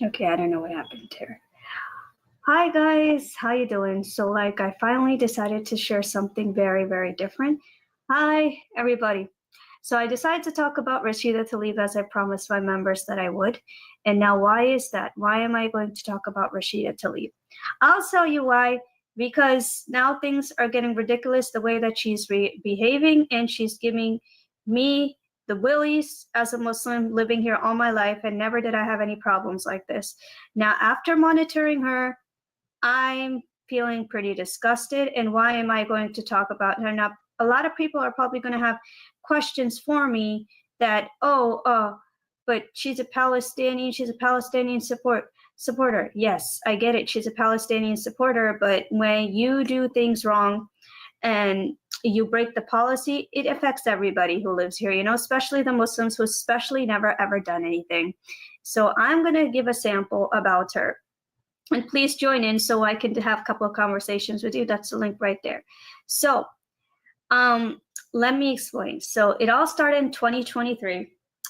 Okay, I don't know what happened here. Hi guys, how you doing? So I finally decided to share something very, very different. Hi everybody. So I decided to talk about Rashida Tlaib as I promised my members that I would. And now why is that? Why am I going to talk about Rashida Tlaib? I'll tell you why. Because now things are getting ridiculous the way that she's behaving, and she's giving me the willies as a Muslim living here all my life, and never did I have any problems like this. Now, after monitoring her, I'm feeling pretty disgusted. And why am I going to talk about her? Now, a lot of people are probably going to have questions for me that, but she's a Palestinian supporter. Yes, I get it. She's a Palestinian supporter, but when you do things wrong and you break the policy, it affects everybody who lives here, especially the Muslims who especially never ever done anything. So I'm going to give a sample about her. And please join in so I can have a couple of conversations with you. That's the link right there. So let me explain. So it all started in 2023.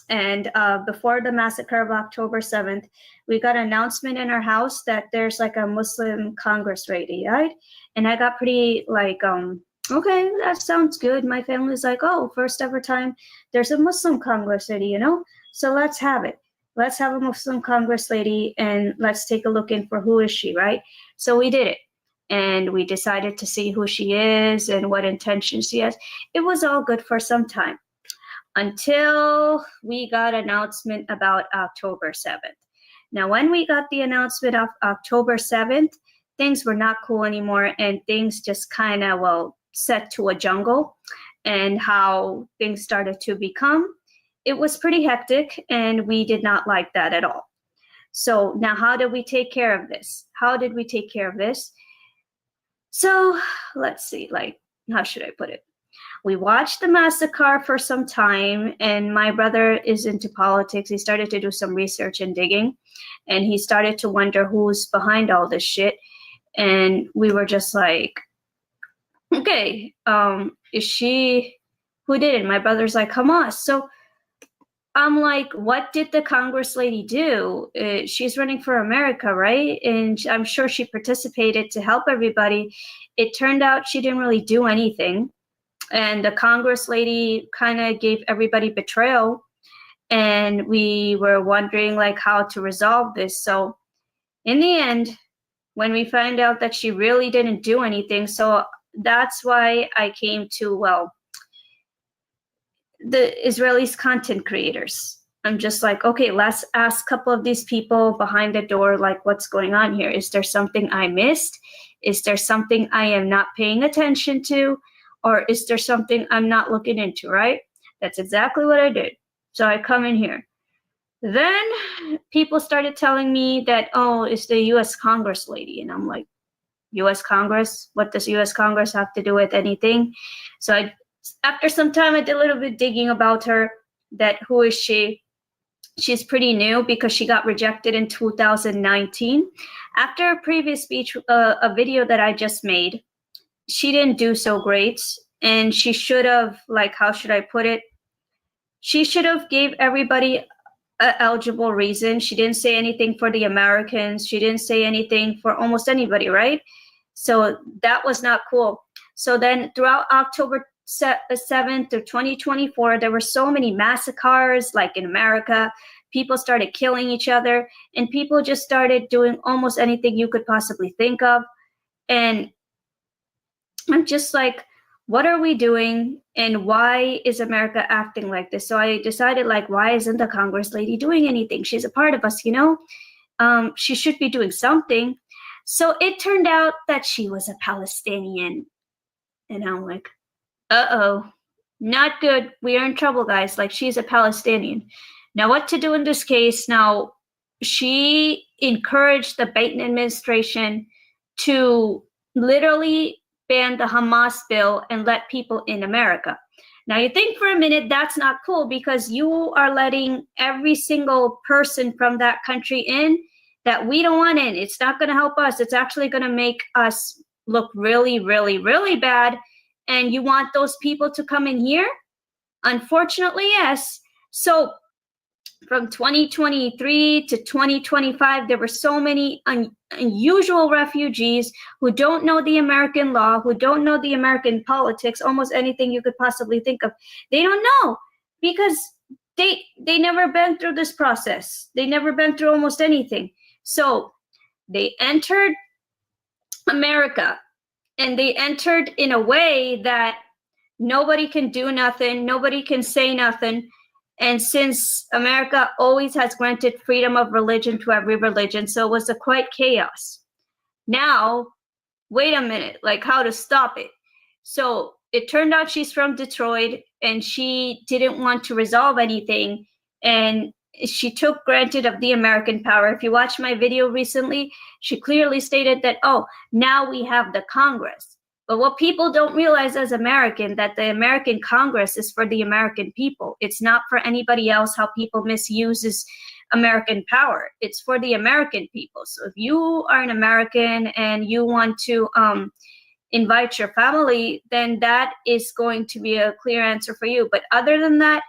And before the massacre of October 7th, we got an announcement in our house that there's like a Muslim Congress ready, right? And I got pretty okay, that sounds good. My family's like, oh, first ever time there's a Muslim Congress ready, So let's have it. Let's have a Muslim Congress lady and let's take a look in for who is she, right? So we did it. And we decided to see who she is and what intentions she has. It was all good for some time until we got an announcement about October 7th. Now, when we got the announcement of October 7th, things were not cool anymore, and things just kind of, set to a jungle. And how things started to become, it was pretty hectic, and we did not like that at all. So now how did we take care of this? So let's see, how should I put it? We watched the massacre for some time, and my brother is into politics. He started to do some research and digging, and he started to wonder who's behind all this shit. And we were just like, okay, is she, who did it? My brother's like, Hamas. So I'm like, what did the Congress lady do? She's running for America, right? And I'm sure she participated to help everybody. It turned out she didn't really do anything. And the Congress lady kind of gave everybody betrayal. And we were wondering how to resolve this. So in the end, when we found out that she really didn't do anything, so that's why I came to, the Israelis content creators. I'm just like, okay, let's ask a couple of these people behind the door, what's going on here? Is there something I missed? Is there something I am not paying attention to? Or is there something I'm not looking into, right? That's exactly what I did. So I come in here. Then people started telling me that, oh, it's the U.S. Congress lady. And I'm like, U.S. Congress? What does U.S. Congress have to do with anything? So after some time, I did a little bit digging about her, that who is she? She's pretty new because she got rejected in 2019. After a previous speech, a video that I just made, she didn't do so great. And she should have, how should I put it? She should have gave everybody an eligible reason. She didn't say anything for the Americans. She didn't say anything for almost anybody, right? So that was not cool. So then throughout October 7th of 2024, there were so many massacres, in America. People started killing each other, and people just started doing almost anything you could possibly think of. And I'm just like, what are we doing, and why is America acting like this? So I decided, why isn't the Congress lady doing anything? She's a part of us, she should be doing something. So it turned out that she was a Palestinian. And I'm like, uh-oh, not good. We are in trouble, guys. She's a Palestinian. Now, what to do in this case? Now, she encouraged the Biden administration to literally ban the Hamas bill and let people in America. Now, you think for a minute that's not cool, because you are letting every single person from that country in that we don't want in. It's not going to help us. It's actually going to make us look really, really, really bad. And you want those people to come in here? Unfortunately, yes. So from 2023 to 2025, there were so many unusual refugees who don't know the American law, who don't know the American politics, almost anything you could possibly think of. They don't know because they never been through this process. They never been through almost anything. So they entered America, and they entered in a way that nobody can do nothing, nobody can say nothing. And since America always has granted freedom of religion to every religion, so it was a quite chaos. Now, wait a minute, like how to stop it? So it turned out she's from Detroit, and she didn't want to resolve anything. And she took granted of the American power. If you watch my video recently, she clearly stated that, oh, now we have the Congress. But what people don't realize as American, that the American Congress is for the American people. It's not for anybody else, how people misuses American power. It's for the American people. So if you are an American and you want to invite your family, then that is going to be a clear answer for you. But other than that,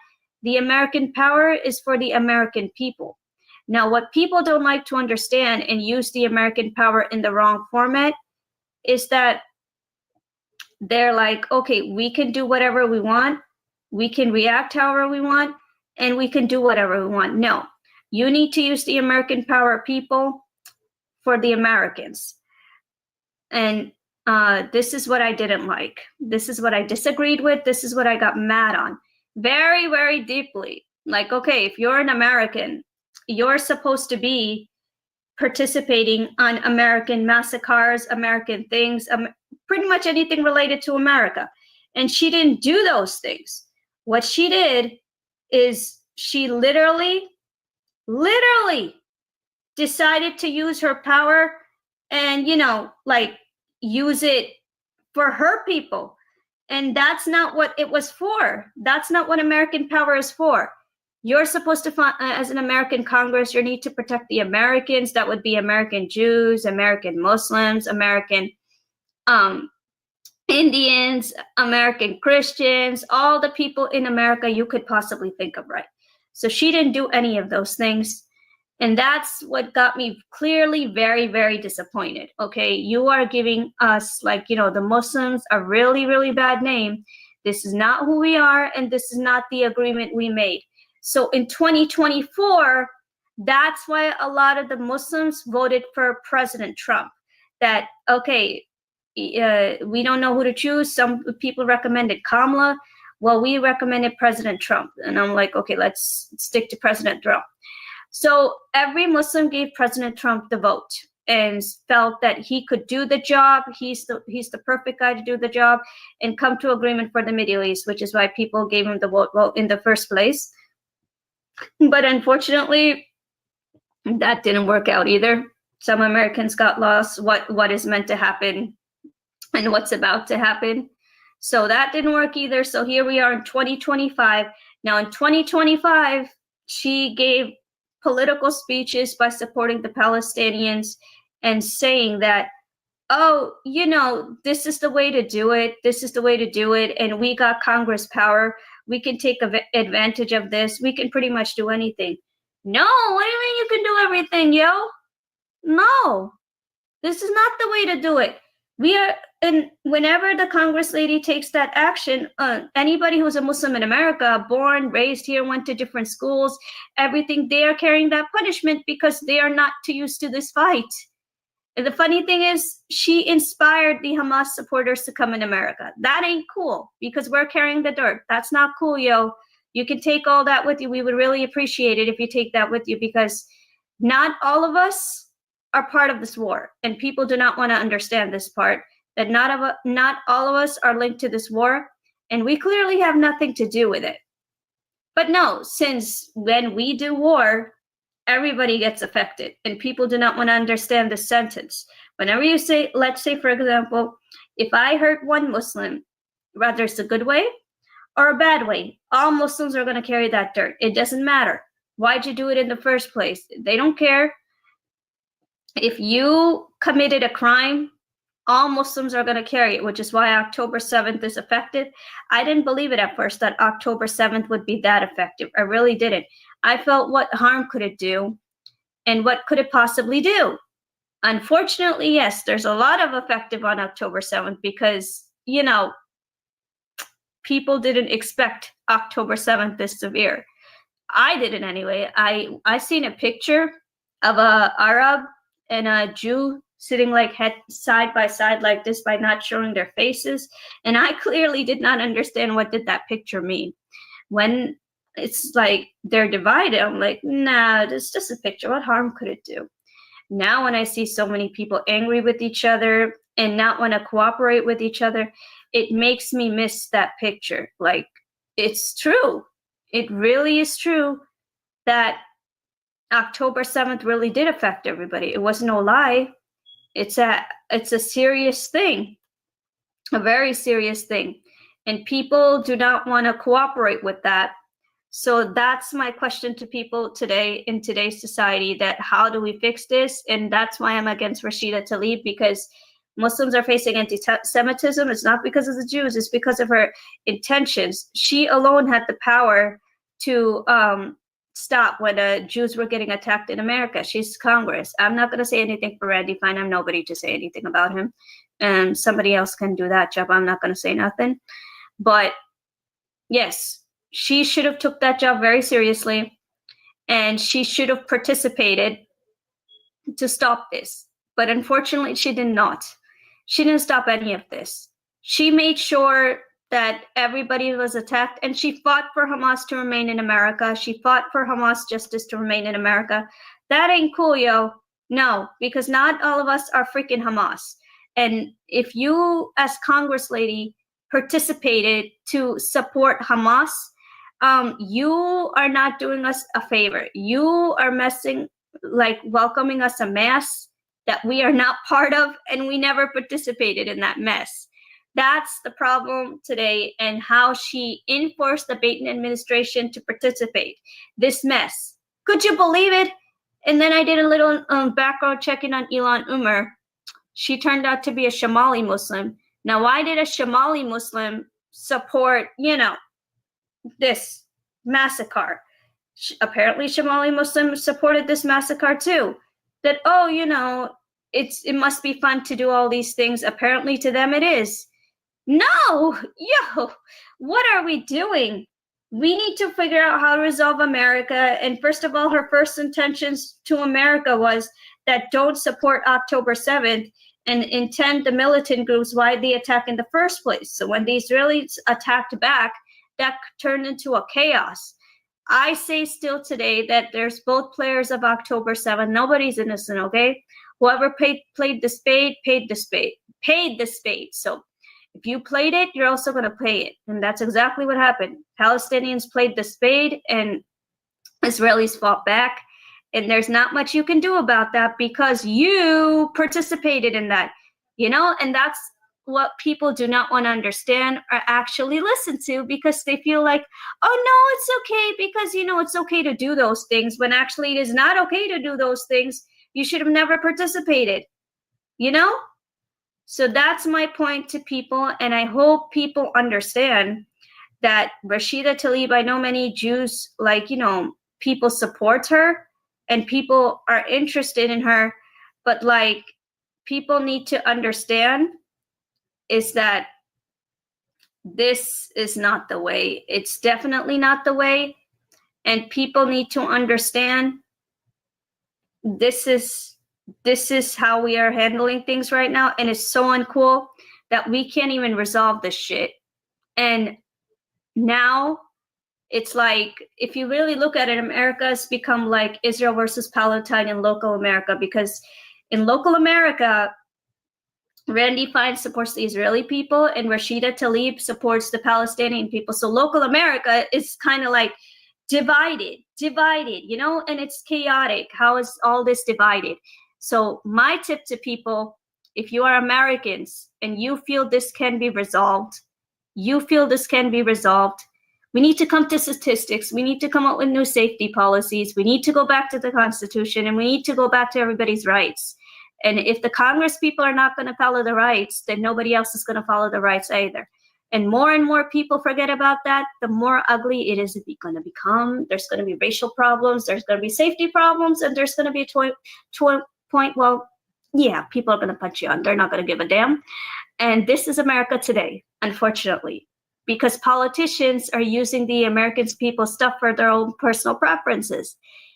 the American power is for the American people. Now, what people don't like to understand and use the American power in the wrong format is that they're like, okay, we can do whatever we want, we can react however we want, and we can do whatever we want. No, you need to use the American power, people, for the Americans. And this is what I didn't like. This is what I disagreed with. This is what I got mad on. Very, very deeply. Like, okay, if you're an American, you're supposed to be participating on American massacres, American things, pretty much anything related to America. And she didn't do those things. What she did is she literally decided to use her power and, you know, like use it for her people. And that's not what it was for. That's not what American power is for. You're supposed to, as an American Congress, you need to protect the Americans. That would be American Jews, American Muslims, American Indians, American Christians, all the people in America you could possibly think of, right? So she didn't do any of those things. And that's what got me clearly very, very disappointed. Okay, you are giving us, like, you know, the Muslims a really, really bad name. This is not who we are, and this is not the agreement we made. So in 2024, that's why a lot of the Muslims voted for President Trump. That, okay, we don't know who to choose. Some people recommended Kamala. Well, we recommended President Trump. And I'm like, okay, let's stick to President Trump. So every Muslim gave President Trump the vote and felt that he could do the job. He's the perfect guy to do the job and come to agreement for the Middle East, which is why people gave him the vote in the first place. But unfortunately, that didn't work out either. Some Americans got lost what is meant to happen and what's about to happen. So that didn't work either. So here we are in 2025. Now in 2025, she gave political speeches by supporting the Palestinians and saying that, oh, you know, this is the way to do it. This is the way to do it. And we got Congress power. We can take advantage of this. We can pretty much do anything. No, what do you mean you can do everything, yo? No, this is not the way to do it. And whenever the Congress lady takes that action, anybody who's a Muslim in America, born, raised here, went to different schools, everything, they are carrying that punishment because they are not too used to this fight. And the funny thing is, she inspired the Hamas supporters to come in America. That ain't cool because we're carrying the dirt. That's not cool, yo. You can take all that with you. We would really appreciate it if you take that with you, because not all of us are part of this war, and people do not want to understand this part, that not all of us are linked to this war, and we clearly have nothing to do with it. But no, since when we do war, everybody gets affected, and people do not want to understand the sentence. Whenever you say, let's say, for example, if I hurt one Muslim, whether it's a good way or a bad way, all Muslims are going to carry that dirt. It doesn't matter. Why'd you do it in the first place? They don't care. If you committed a crime, all Muslims are going to carry it, which is why October 7th is effective. I didn't believe it at first that October 7th would be that effective. I really didn't. I felt, what harm could it do? And what could it possibly do? Unfortunately, yes, there's a lot of effective on October 7th because, you know, people didn't expect October 7th this severe. I didn't anyway. I seen a picture of a Arab and a Jew sitting like head side by side like this by not showing their faces, and I clearly did not understand what did that picture mean. When it's like they're divided, I'm like, nah, it's just a picture. What harm could it do? Now when I see so many people angry with each other and not want to cooperate with each other, it makes me miss that picture. Like, it's true. It really is true that October 7th really did affect everybody. It was no lie. It's a serious thing, a very serious thing. And people do not want to cooperate with that. So that's my question to people today in today's society, that how do we fix this? And that's why I'm against Rashida Tlaib, because Muslims are facing anti-Semitism. It's not because of the Jews, it's because of her intentions. She alone had the power to stop when Jews were getting attacked in America. She's Congress. I'm not going to say anything for Randy Fine. I'm nobody to say anything about him. And somebody else can do that job. I'm not going to say nothing. But yes, she should have took that job very seriously, and she should have participated to stop this. But unfortunately, she did not. She didn't stop any of this. She made sure that everybody was attacked, and she fought for Hamas to remain in America. She fought for Hamas justice to remain in America. That ain't cool, yo. No, because not all of us are freaking Hamas. And if you, as Congress lady, participated to support Hamas, you are not doing us a favor. You are welcoming us a mess that we are not part of, and we never participated in that mess. That's the problem today, and how she enforced the Biden administration to participate. This mess. Could you believe it? And then I did a little background checking on Ilhan Umar. She turned out to be a Somali Muslim. Now, why did a Somali Muslim support, this massacre? Apparently Somali Muslims supported this massacre too. That, it must be fun to do all these things. Apparently to them it is. No, what are we doing? We need to figure out how to resolve America. And first of all, her first intentions to America was that don't support October 7th and intend the militant groups why they attack in the first place. So when the Israelis attacked back, that turned into a chaos. I say still today that there's both players of October 7th. Nobody's innocent, okay? Whoever played the spade, paid the spade. So if you played it, you're also going to pay it. And that's exactly what happened. Palestinians played the spade and Israelis fought back. And there's not much you can do about that because you participated in that, and that's what people do not want to understand or actually listen to, because they feel like, oh, no, it's okay because, it's okay to do those things, when actually it is not okay to do those things. You should have never participated, So that's my point to people. And I hope people understand that Rashida Tlaib, I know many Jews, people support her and people are interested in her, but people need to understand is that this is not the way. It's definitely not the way. And people need to understand this is how we are handling things right now. And it's so uncool that we can't even resolve this shit. And now it's like, if you really look at it, America's become like Israel versus Palestine in local America, because in local America, Randy Fine supports the Israeli people and Rashida Tlaib supports the Palestinian people. So local America is kind of like divided, and it's chaotic. How is all this divided? So my tip to people, if you are Americans and you feel this can be resolved, we need to come to statistics. We need to come up with new safety policies. We need to go back to the Constitution, and we need to go back to everybody's rights. And if the Congress people are not going to follow the rights, then nobody else is going to follow the rights either. And more people forget about that, the more ugly it is going to become. There's going to be racial problems, there's going to be safety problems, and there's going to be a point, well, yeah, people are going to punch you on. They're not going to give a damn. And this is America today, unfortunately, because politicians are using the American people's stuff for their own personal preferences.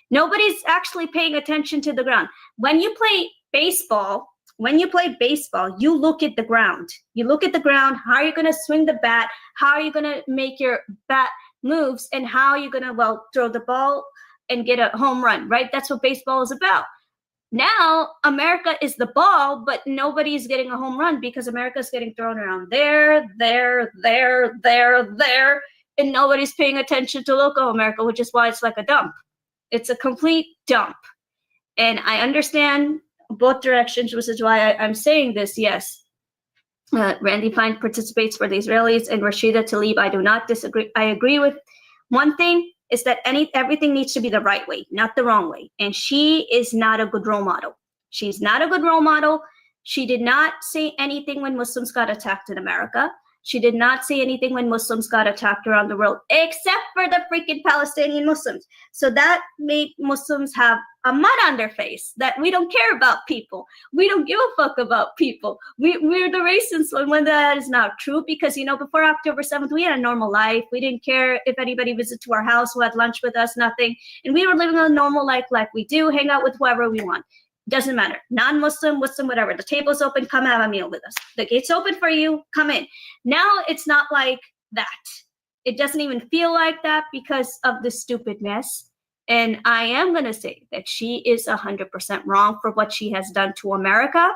Nobody's actually paying attention to the ground. When you play baseball, you look at the ground. You look at the ground, how are you going to swing the bat? How are you going to make your bat moves? And how are you going to, well, throw the ball and get a home run, right? That's what baseball is about. Now, America is the ball, but nobody's getting a home run because America's getting thrown around there, and nobody's paying attention to local America, which is why it's like a dump. It's a complete dump. And I understand both directions, which is why I'm saying this, yes. Randy Fine participates for the Israelis, and Rashida Tlaib, I do not disagree. I agree with one thing, is that everything needs to be the right way, not the wrong way. And she is not a good role model. She's not a good role model. She did not say anything when Muslims got attacked in America. She did not say anything when Muslims got attacked around the world, except for the freaking Palestinian Muslims. So that made Muslims have a mud on their face that we don't care about people. We don't give a fuck about people. We're the racists when that is not true, because, you know, before October 7th, we had a normal life. We didn't care if anybody visited to our house, who had lunch with us, nothing. And we were living a normal life like we do, hang out with whoever we want. Doesn't matter. Non-Muslim, Muslim, whatever. The table's open. Come have a meal with us. The gate's open for you. Come in. Now it's not like that. It doesn't even feel like that because of this stupid mess. And I am going to say that she is 100% wrong for what she has done to America.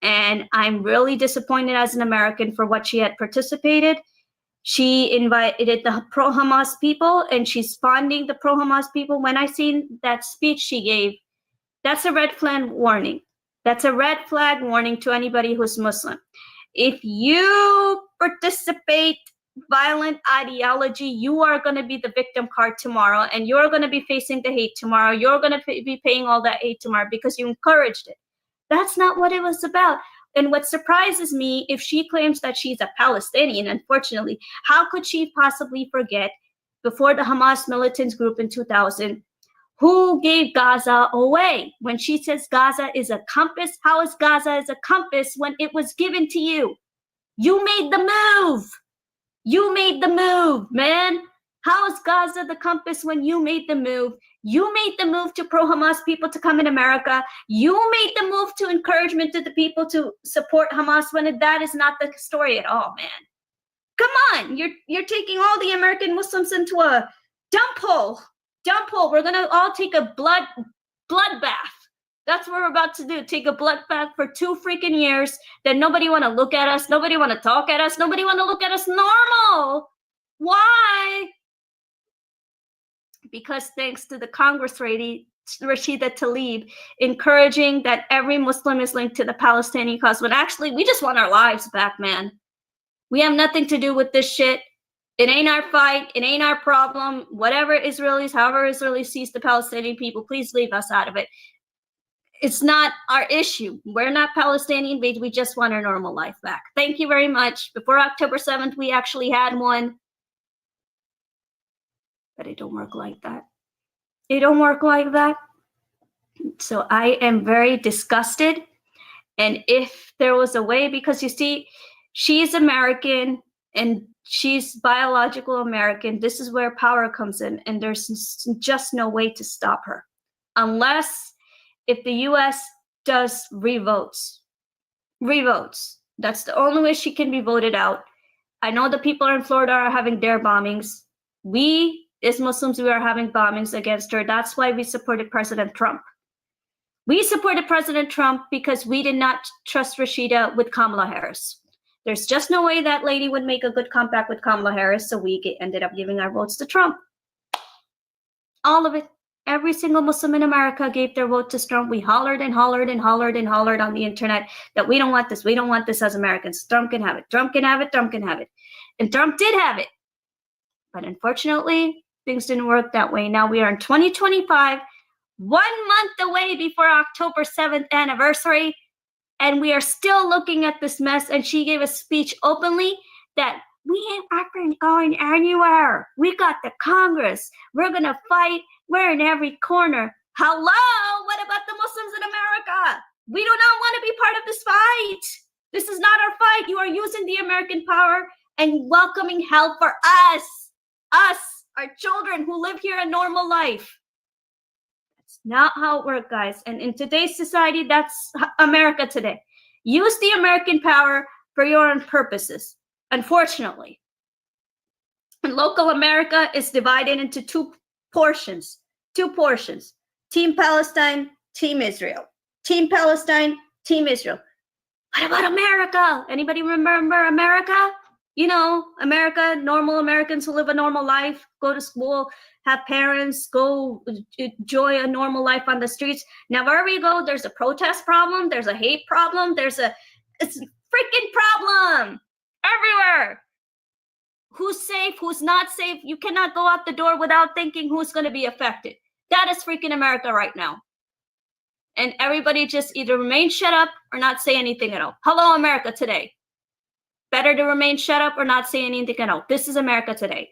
And I'm really disappointed as an American for what she had participated. She invited the pro-Hamas people, and she's funding the pro-Hamas people. When I seen that speech she gave, that's a red flag warning. That's a red flag warning to anybody who's Muslim. If you participate violent ideology, you are going to be the victim card tomorrow, and you're going to be facing the hate tomorrow. You're going to be paying all that hate tomorrow because you encouraged it. That's not what it was about. And what surprises me, if she claims that she's a Palestinian, unfortunately, how could she possibly forget before the Hamas militant group in 2000, who gave Gaza away? When she says Gaza is a compass, how is Gaza as a compass when it was given to you? You made the move. You made the move, man. How is Gaza the compass when you made the move? You made the move to pro-Hamas people to come in America. You made the move to encouragement to the people to support Hamas when that is not the story at all, man. Come on, you're taking all the American Muslims into a dump hole. We're gonna all take a blood bath. That's what we're about to do. Take a blood bath for 2 freaking years. Then nobody want to look at us. Nobody want to talk at us. Nobody want to look at us normal. Why? Because thanks to the Congress lady, Rashida Tlaib, encouraging that every Muslim is linked to the Palestinian cause, when actually we just want our lives back, man. We have nothing to do with this shit. It ain't our fight. It ain't our problem. Whatever Israelis, however Israelis sees the Palestinian people, please leave us out of it. It's not our issue. We're not Palestinian. We just want our normal life back. Thank you very much. Before October 7th, we actually had one. But it don't work like that. It don't work like that. So I am very disgusted. And if there was a way, because you see, she's American and she's biological American. This is where power comes in. And there's just no way to stop her. Unless if the U.S. does revotes. That's the only way she can be voted out. I know the people in Florida are having their bombings. We, as Muslims, we are having bombings against her. That's why we supported President Trump. We supported President Trump because we did not trust Rashida with Kamala Harris. There's just no way that lady would make a good comeback with Kamala Harris, so we ended up giving our votes to Trump. All of it. Every single Muslim in America gave their vote to Trump. We hollered and hollered and hollered and hollered on the internet that we don't want this. We don't want this as Americans. Trump can have it. Trump can have it. Trump can have it. And Trump did have it. But unfortunately, things didn't work that way. Now we are in 2025. 1 month away before October 7th anniversary, and we are still looking at this mess. And she gave a speech openly that we aren't going anywhere. We got the Congress. We're going to fight. We're in every corner. Hello? What about the Muslims in America? We do not want to be part of this fight. This is not our fight. You are using the American power and welcoming hell for us, our children who live here a normal life. That's not how it works, guys. And in today's society, that's America today. Use the American power for your own purposes, unfortunately. And local America is divided into two portions. Team Palestine, Team Israel. Team Palestine, Team Israel. What about America? Anybody remember America? You know, America, normal Americans who live a normal life, go to school, have parents, go enjoy a normal life on the streets. Now, wherever you go, there's a protest problem, there's a hate problem, it's a freaking problem everywhere. Who's safe, who's not safe? You cannot go out the door without thinking who's going to be affected. That is freaking America right now. And everybody just either remain shut up or not say anything at all. Hello, America today. Better to remain shut up or not say anything at all. This is America today.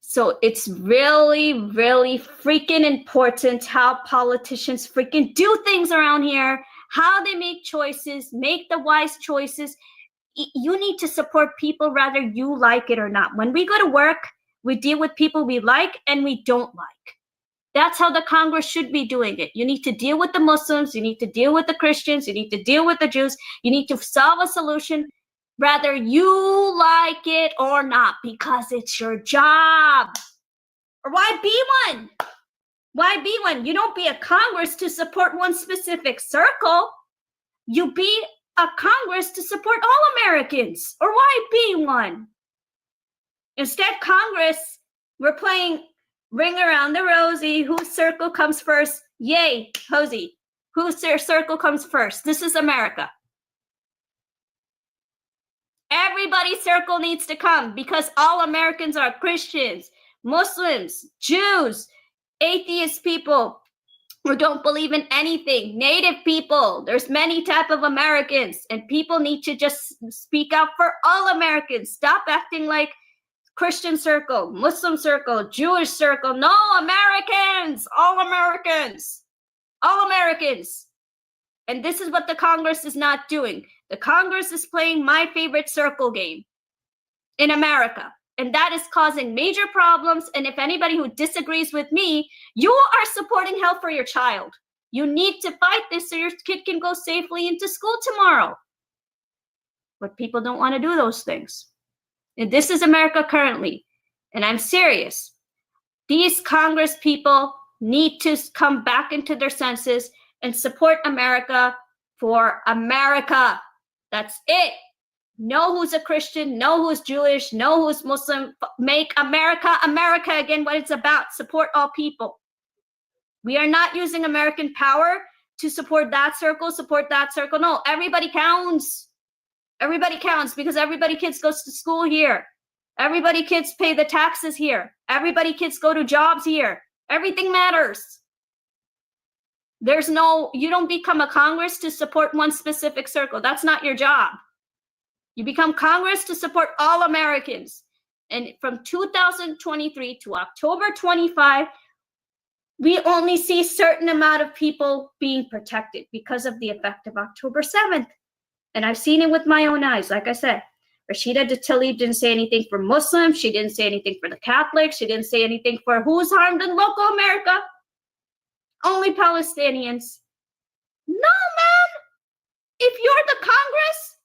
So it's really, really freaking important how politicians freaking do things around here, how they make choices, make the wise choices. You need to support people whether you like it or not. When we go to work, we deal with people we like and we don't like. That's how the Congress should be doing it. You need to deal with the Muslims. You need to deal with the Christians. You need to deal with the Jews. You need to solve a solution, whether you like it or not, because it's your job. Or why be one? Why be one? You don't be a Congress to support one specific circle. You be a Congress to support all Americans. Or why be one? Instead, Congress, we're playing Ring Around the Rosie. Whose circle comes first? Yay, Hosey. Whose circle comes first? This is America. Everybody's circle needs to come because all Americans are Christians, Muslims, Jews, atheist people who don't believe in anything, Native people. There's many type of Americans, and people need to just speak out for all Americans. Stop acting like Christian circle, Muslim circle, Jewish circle. No, Americans, all Americans, all Americans. And this is what the Congress is not doing. The Congress is playing my favorite circle game in America. And that is causing major problems. And if anybody who disagrees with me, you are supporting hell for your child. You need to fight this so your kid can go safely into school tomorrow. But people don't want to do those things. And this is America currently. And I'm serious. These Congress people need to come back into their senses and support America for America. That's it. Know who's a Christian, know who's Jewish, know who's Muslim. Make America, America again, what it's about. Support all people. We are not using American power to support that circle, support that circle. No, everybody counts. Everybody counts because everybody kids goes to school here. Everybody kids pay the taxes here. Everybody kids go to jobs here. Everything matters. There's no, you don't become a Congress to support one specific circle. That's not your job. You become Congress to support all Americans. And from 2023 to October 25, we only see a certain amount of people being protected because of the effect of October 7th. And I've seen it with my own eyes. Like I said, Rashida Tlaib didn't say anything for Muslims. She didn't say anything for the Catholics. She didn't say anything for who's harmed in local America. Only Palestinians. No, man. If you're the Congress,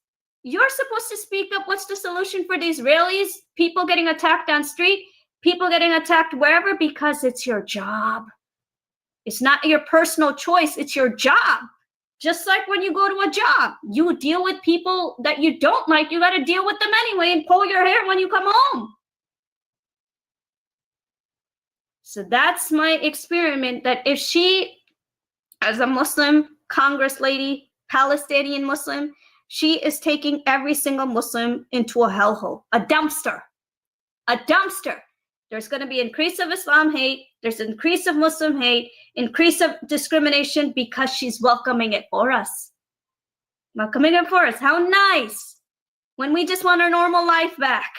you're supposed to speak up. What's the solution for the Israelis? People getting attacked on street, people getting attacked wherever, because it's your job. It's not your personal choice. It's your job. Just like when you go to a job, you deal with people that you don't like. You got to deal with them anyway and pull your hair when you come home. So that's my experiment, that if she, as a Muslim Congress lady, Palestinian Muslim, she is taking every single Muslim into a hellhole, a dumpster, a dumpster. There's going to be increase of Islam hate. There's increase of Muslim hate, increase of discrimination because she's welcoming it for us. Welcoming it for us. How nice. When we just want our normal life back.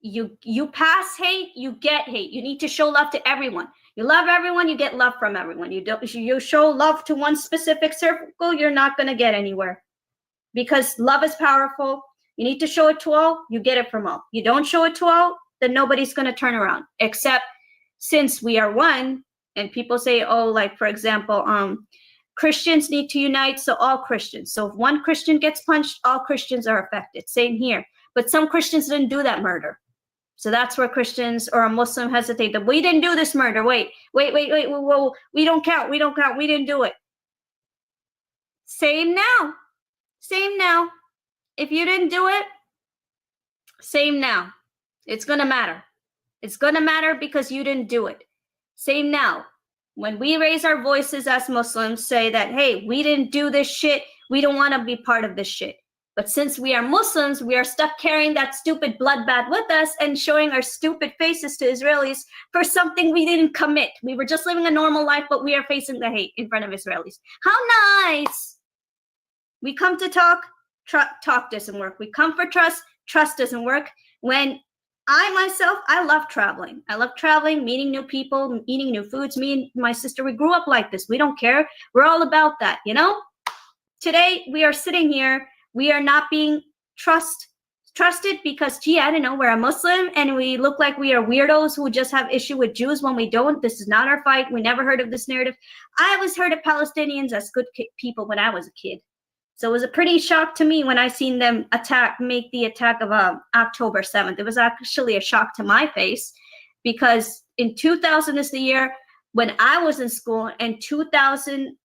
You pass hate, you get hate. You need to show love to everyone. You love everyone, you get love from everyone. You show love to one specific circle, you're not going to get anywhere. Because love is powerful. You need to show it to all, you get it from all. You don't show it to all, then nobody's going to turn around. Except since we are one, and people say, oh, like, for example, Christians need to unite, so all Christians. So if one Christian gets punched, all Christians are affected. Same here. But some Christians didn't do that murder. So that's where Christians or a Muslim hesitate. That we didn't do this murder. Wait. Whoa. We don't count. We didn't do it. Same now. If you didn't do it, same now. It's going to matter. It's going to matter because you didn't do it. Same now. When we raise our voices as Muslims, say that, hey, we didn't do this shit. We don't want to be part of this shit. But since we are Muslims, we are stuck carrying that stupid bloodbath with us and showing our stupid faces to Israelis for something we didn't commit. We were just living a normal life, but we are facing the hate in front of Israelis. How nice. We come to talk doesn't work. We come for trust doesn't work. When I love traveling. I love traveling, meeting new people, eating new foods. Me and my sister, we grew up like this. We don't care. We're all about that, you know? Today, we are sitting here. We are not being trusted because, gee, I don't know, we're a Muslim and we look like we are weirdos who just have issue with Jews when we don't. This is not our fight. We never heard of this narrative. I always heard of Palestinians as good people when I was a kid. So it was a pretty shock to me when I seen them make the attack of October 7th. It was actually a shock to my face because in 2000 is the year when I was in school, and 2000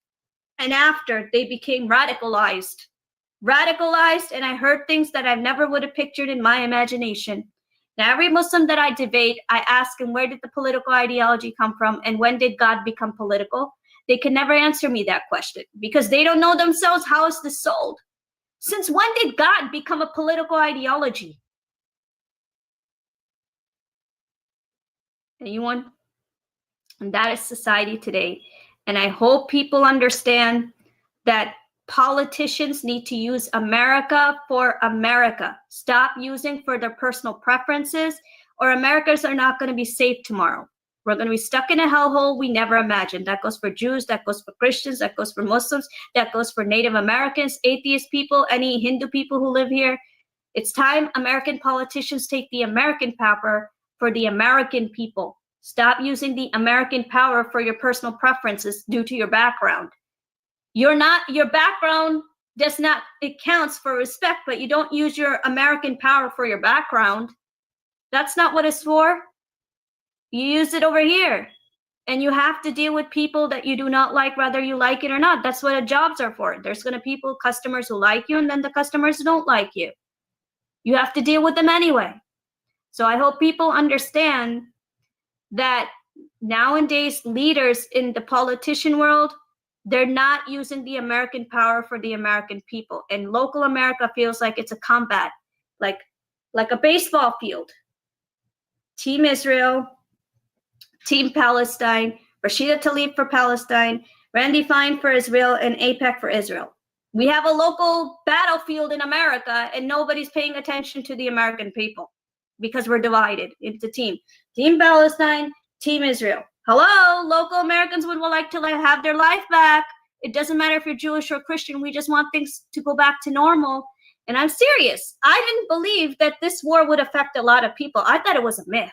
and after they became radicalized, and I heard things that I never would have pictured in my imagination. Now, every Muslim that I debate, I ask him, where did the political ideology come from, and when did God become political? They can never answer me that question because they don't know themselves. How is this sold? Since when did God become a political ideology? Anyone? And that is society today. And I hope people understand that politicians need to use America for America. Stop using for their personal preferences, or Americans are not going to be safe tomorrow. We're going to be stuck in a hellhole we never imagined. That goes for Jews, that goes for Christians, that goes for Muslims, that goes for Native Americans, atheist people, any Hindu people who live here. It's time American politicians take the American power for the American people. Stop using the American power for your personal preferences due to your background. Your background it counts for respect, but you don't use your American power for your background. That's not what it's for. You use it over here, and you have to deal with people that you do not like, whether you like it or not. That's what jobs are for. There's going to be customers who like you, and then the customers who don't like you. You have to deal with them anyway. So I hope people understand that nowadays leaders in the politician world, they're not using the American power for the American people. And local America feels like it's a combat, like a baseball field. Team Israel, Team Palestine, Rashida Tlaib for Palestine, Randy Fine for Israel, and AIPAC for Israel. We have a local battlefield in America, and nobody's paying attention to the American people because we're divided into Team Palestine, Team Israel. Hello, local Americans would like to have their life back. It doesn't matter if you're Jewish or Christian. We just want things to go back to normal. And I'm serious. I didn't believe that this war would affect a lot of people. I thought it was a myth.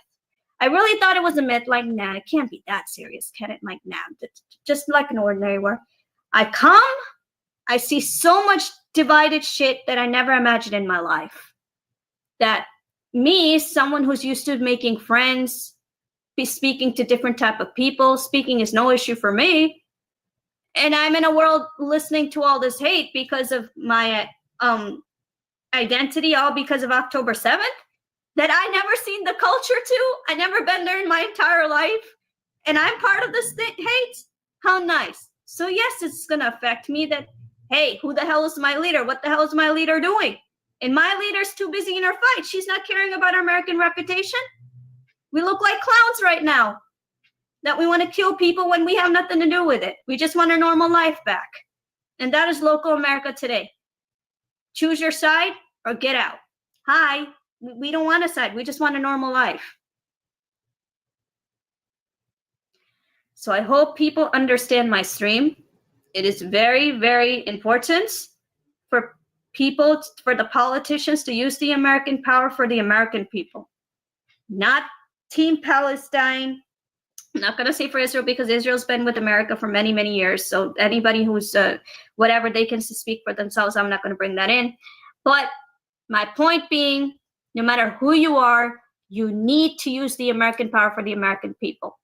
I really thought it was a myth. Like, nah, it can't be that serious, can it? Like, nah, just like an ordinary war. I see so much divided shit that I never imagined in my life. That me, someone who's used to making friends, be speaking to different type of people, speaking is no issue for me. And I'm in a world listening to all this hate because of my identity, all because of October 7th. That I never seen the culture to. I never been there in my entire life. And I'm part of this hate. How nice. So yes, it's going to affect me that, hey, who the hell is my leader? What the hell is my leader doing? And my leader's too busy in her fight. She's not caring about our American reputation. We look like clowns right now, that we want to kill people when we have nothing to do with it. We just want our normal life back. And that is local America today. Choose your side or get out. Hi, we don't want a side. We just want a normal life. So I hope people understand my stream. It is very, very important for people, for the politicians to use the American power for the American people. Not Team Palestine. I'm not going to say for Israel because Israel's been with America for many, many years. So anybody who's whatever, they can speak for themselves. I'm not going to bring that in. But my point being, no matter who you are, you need to use the American power for the American people.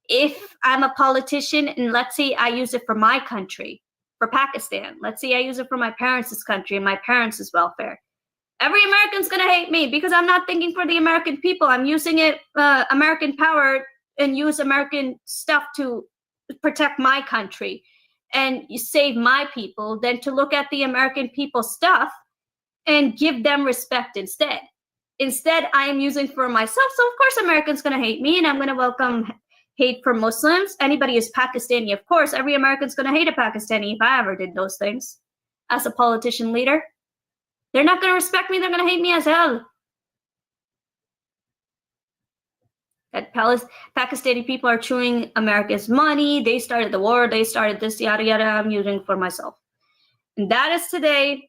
If I'm a politician and let's say I use it for my country, for Pakistan, let's say I use it for my parents' country and my parents' welfare, every American's going to hate me because I'm not thinking for the American people. I'm using it, American power, and use American stuff to protect my country and save my people than to look at the American people's stuff and give them respect instead. Instead, I am using for myself. So of course, Americans going to hate me, and I'm going to welcome hate for Muslims. Anybody is Pakistani, of course. Every American's going to hate a Pakistani if I ever did those things as a politician leader. They're not going to respect me. They're going to hate me as hell. That Pakistani people are chewing America's money. They started the war. They started this, yada, yada. I'm using for myself. And that is today.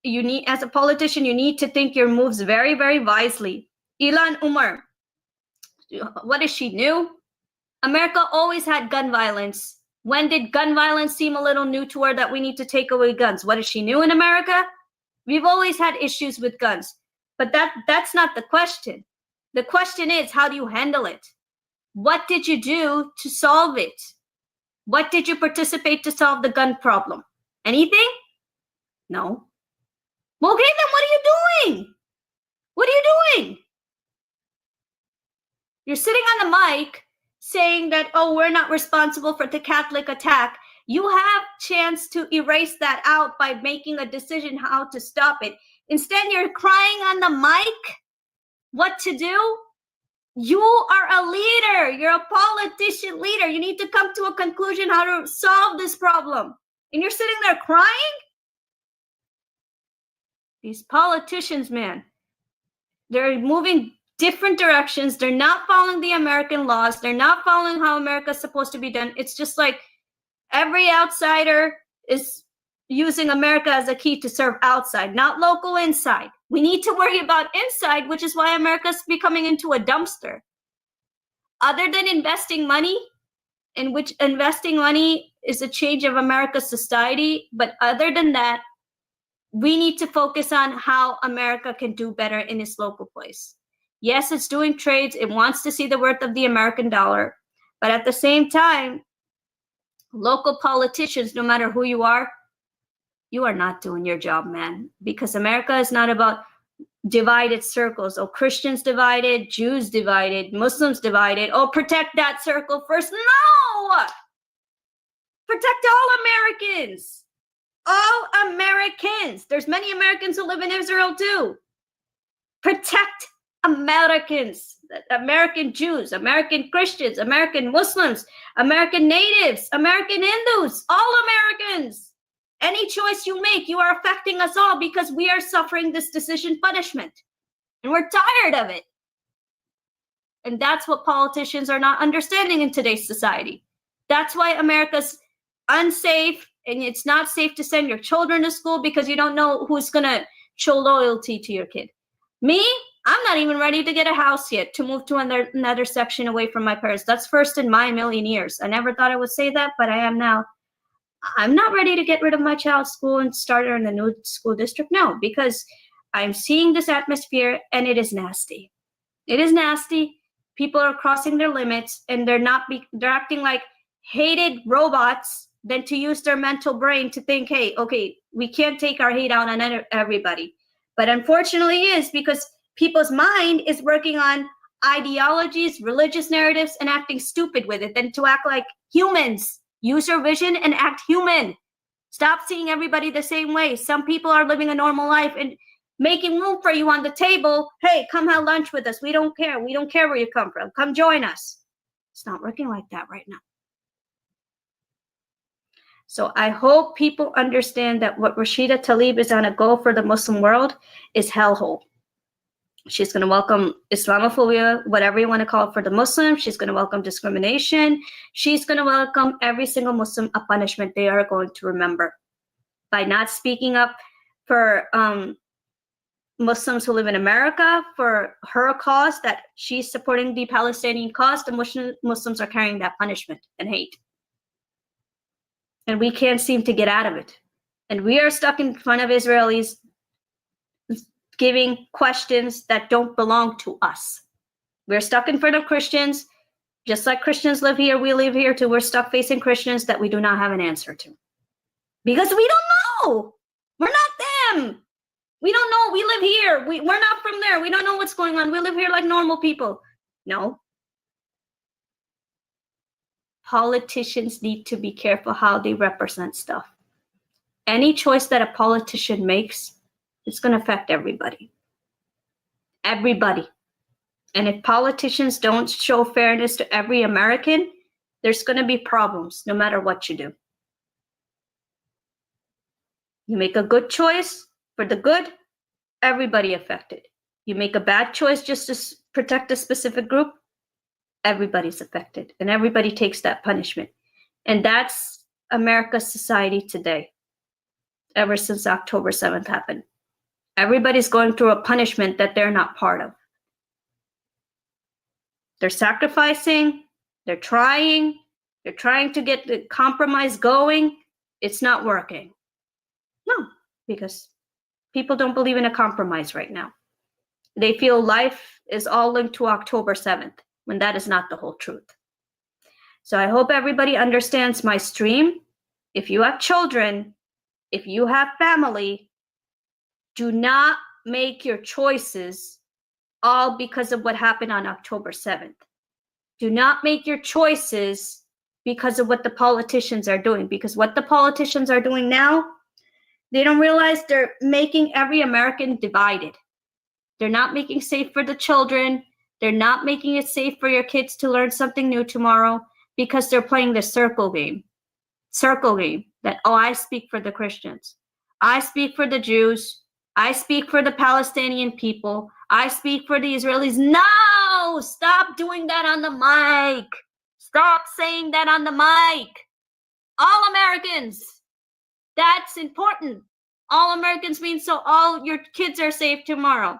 You need, as a politician, you need to think your moves very, very wisely. Ilhan Omar, what is she new? America always had gun violence. When did gun violence seem a little new to her that we need to take away guns? What is she new in America? We've always had issues with guns. But that's not the question. The question is, how do you handle it? What did you do to solve it? What did you participate to solve the gun problem? Anything? No. Well, okay, then what are you doing? What are you doing? You're sitting on the mic saying that, oh, we're not responsible for the Catholic attack. You have chance to erase that out by making a decision how to stop it. Instead, you're crying on the mic what to do. You are a leader. You're a politician leader. You need to come to a conclusion how to solve this problem. And you're sitting there crying? These politicians, man, they're moving different directions. They're not following the American laws. They're not following how America's supposed to be done. It's just like every outsider is using America as a key to serve outside, not local inside. We need to worry about inside, which is why America's becoming into a dumpster. Other than investing money, in which investing money is a change of America's society, but other than that, we need to focus on how America can do better in its local place. Yes, it's doing trades. It wants to see the worth of the American dollar. But at the same time, local politicians, no matter who you are not doing your job, man. Because America is not about divided circles. Oh, Christians divided, Jews divided, Muslims divided. Oh, protect that circle first. No! Protect all Americans. All Americans. There's many Americans who live in Israel too. Protect Americans, American Jews, American Christians, American Muslims, American natives, American Hindus, all Americans. Any choice you make, you are affecting us all because we are suffering this decision punishment. And we're tired of it. And that's what politicians are not understanding in today's society. That's why America's unsafe, and it's not safe to send your children to school because you don't know who's going to show loyalty to your kid. Me, I'm not even ready to get a house yet, to move to another section away from my parents. That's first in my million years. I never thought I would say that, but I am now. I'm not ready to get rid of my child's school and start her in a new school district. No, because I'm seeing this atmosphere and it is nasty. It is nasty. People are crossing their limits and they're acting like hated robots than to use their mental brain to think, hey, okay, we can't take our hate out on everybody. But unfortunately it is because people's mind is working on ideologies, religious narratives, and acting stupid with it than to act like humans. Use your vision and act human. Stop seeing everybody the same way. Some people are living a normal life and making room for you on the table. Hey, come have lunch with us. We don't care. We don't care where you come from. Come join us. It's not working like that right now. So I hope people understand that what Rashida Tlaib is on a go for the Muslim world is hellhole. She's going to welcome Islamophobia, whatever you want to call it, for the Muslims. She's going to welcome discrimination. She's going to welcome every single Muslim a punishment they are going to remember. By not speaking up for Muslims who live in America, for her cause, that she's supporting the Palestinian cause, the Muslims are carrying that punishment and hate. And we can't seem to get out of it. And we are stuck in front of Israelis giving questions that don't belong to us. We're stuck in front of Christians, just like Christians live here, we live here too. We're stuck facing Christians that we do not have an answer to. Because we don't know. We're not them. We don't know. We live here. We're not from there. We don't know what's going on. We live here like normal people. No. Politicians need to be careful how they represent stuff. Any choice that a politician makes, it's going to affect everybody. Everybody. And if politicians don't show fairness to every American, there's going to be problems no matter what you do. You make a good choice for the good, everybody affected. You make a bad choice just to protect a specific group, everybody's affected. And everybody takes that punishment. And that's America's society today, ever since October 7th happened. Everybody's going through a punishment that they're not part of. They're sacrificing, they're trying to get the compromise going. It's not working. No, because people don't believe in a compromise right now. They feel life is all linked to October 7th, when that is not the whole truth. So I hope everybody understands my stream. If you have children, if you have family, do not make your choices all because of what happened on October 7th. Do not make your choices because of what the politicians are doing. Because what the politicians are doing now, they don't realize they're making every American divided. They're not making safe for the children. They're not making it safe for your kids to learn something new tomorrow because they're playing the circle game. Circle game that, oh, I speak for the Christians. I speak for the Jews. I speak for the Palestinian people. I speak for the Israelis. No! Stop doing that on the mic. Stop saying that on the mic. All Americans. That's important. All Americans means so all your kids are safe tomorrow.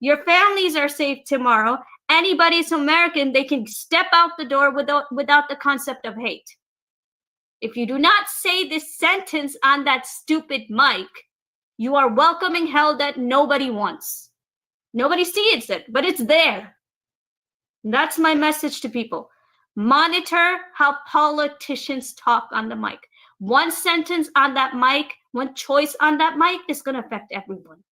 Your families are safe tomorrow. Anybody's American, they can step out the door without the concept of hate. If you do not say this sentence on that stupid mic, you are welcoming hell that nobody wants. Nobody sees it, but it's there. And that's my message to people. Monitor how politicians talk on the mic. One sentence on that mic, one choice on that mic is going to affect everyone.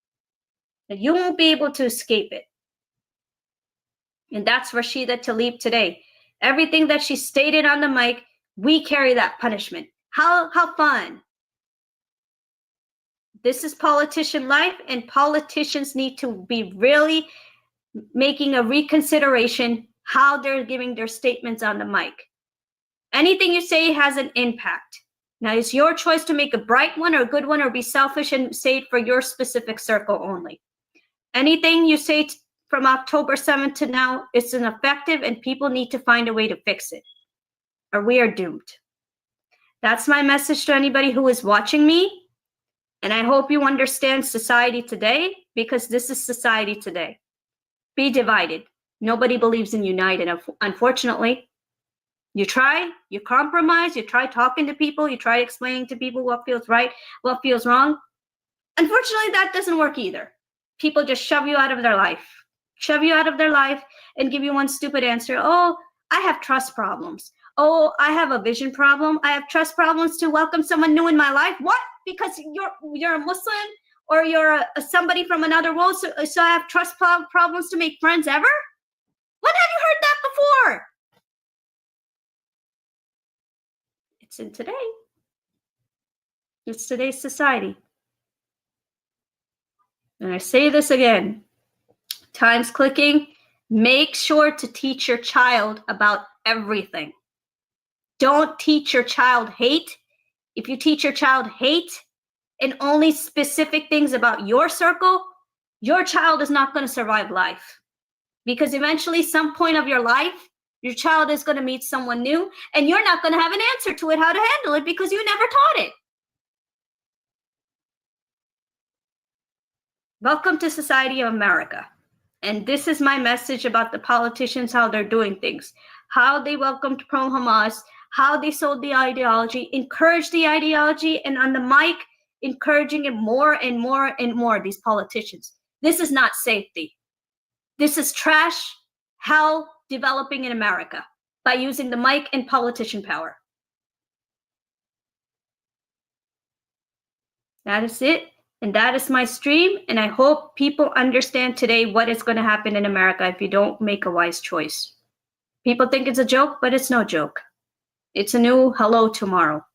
And you won't be able to escape it. And that's Rashida Tlaib today. Everything that she stated on the mic, we carry that punishment. How fun. This is politician life, and politicians need to be really making a reconsideration how they're giving their statements on the mic. Anything you say has an impact. Now, it's your choice to make a bright one or a good one or be selfish and say it for your specific circle only. Anything you say from October 7th to now, it's ineffective and people need to find a way to fix it or we are doomed. That's my message to anybody who is watching me. And I hope you understand society today because this is society today. Be divided. Nobody believes in united, unfortunately. You try, you compromise, you try talking to people, you try explaining to people what feels right, what feels wrong. Unfortunately, that doesn't work either. People just shove you out of their life and give you one stupid answer. Oh, I have trust problems. Oh, I have a vision problem. I have trust problems to welcome someone new in my life. What? Because you're a Muslim or you're somebody from another world, so I have trust problems to make friends ever? When have you heard that before? It's in today. It's today's society. And I say this again, time's clicking. Make sure to teach your child about everything. Don't teach your child hate. If you teach your child hate and only specific things about your circle, your child is not going to survive life. Because eventually, some point of your life, your child is going to meet someone new, and you're not going to have an answer to it, how to handle it, because you never taught it. Welcome to Society of America. And this is my message about the politicians, how they're doing things, how they welcomed pro-Hamas, how they sold the ideology, encouraged the ideology, and on the mic, encouraging it more and more and more, these politicians. This is not safety. This is trash, hell developing in America by using the mic and politician power. That is it. And that is my stream. And I hope people understand today what is going to happen in America if you don't make a wise choice. People think it's a joke, but it's no joke. It's a new hello tomorrow.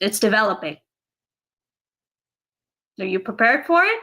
It's developing. Are you prepared for it?